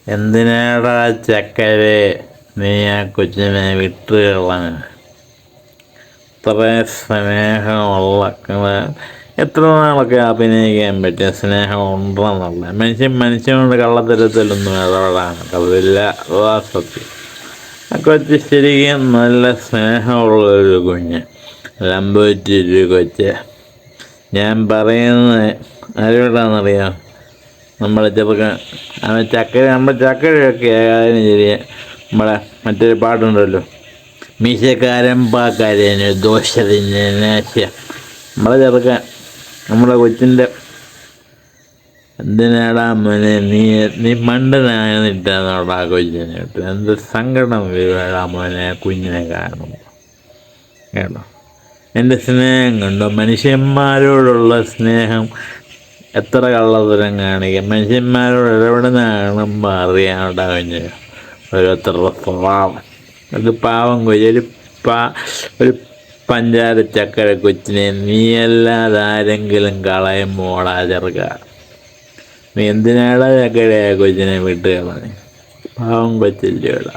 എന്തിനാടാ ചക്കരെ നീ ആ കൊച്ചിനെ വിട്ട് കളഞ്ഞ? ഇത്രയും സ്നേഹമുള്ള എത്ര നാളൊക്കെ അഭിനയിക്കാൻ പറ്റിയ സ്നേഹം ഉണ്ടെന്നുള്ള മനുഷ്യനോട് കള്ളത്തരത്തിലൊന്നും ഇടപെടാൻ കഴിവില്ല. അതാ സത്യം. ആ കൊച്ച് ശരിക്കും നല്ല സ്നേഹമുള്ളൊരു കുഞ്ഞ്, ലംബോറ്റിയൊരു കൊച്ച്. ഞാൻ പറയുന്നത് ആരോടാണെന്നറിയാം? നമ്മുടെ ചെറുക്കൻ അവൻ ചക്കരയൊക്കെ ആയാലും ശരി, നമ്മളെ മറ്റൊരു പാട്ടുണ്ടല്ലോ, മീശക്കാരൻ പാക്കാരന് ദോഷത്തിന് നാശ്യം. നമ്മളെ ചെറുക്കൻ, നമ്മുടെ കൊച്ചിൻ്റെ എന്തിനാടാ മോനെ നീ മണ്ടനായിട്ടാന്നോടാ കൊച്ചിനെ ഇട്ട്. എന്ത് സങ്കടം വരുവാടാ മോനെ കുഞ്ഞിനെ കാണുമ്പോൾ. കേട്ടോ, എൻ്റെ സ്നേഹം കണ്ടോ? മനുഷ്യന്മാരോടുള്ള സ്നേഹം എത്ര കള്ളത്തരം കാണിക്കാം. മനുഷ്യന്മാരോട് ഇടപെടുന്ന കാണുമ്പോൾ അറിയാണ്ടാ കുഞ്ഞ് ഓരോരുത്തരുടെ സ്വഭാവം. ഒരു പാവം കൊച്ച്, ഒരു പഞ്ചാര ചക്കര കൊച്ചിനെ നീയല്ലാതെ ആരെങ്കിലും കളയുമ്പോളാ ചെറുക്ക. നീ എന്തിനാടാ ചക്കര കൊച്ചിനെ വിട്ട് കളഞ്ഞ്? പാവം കൊച്ചില്ലേടാ.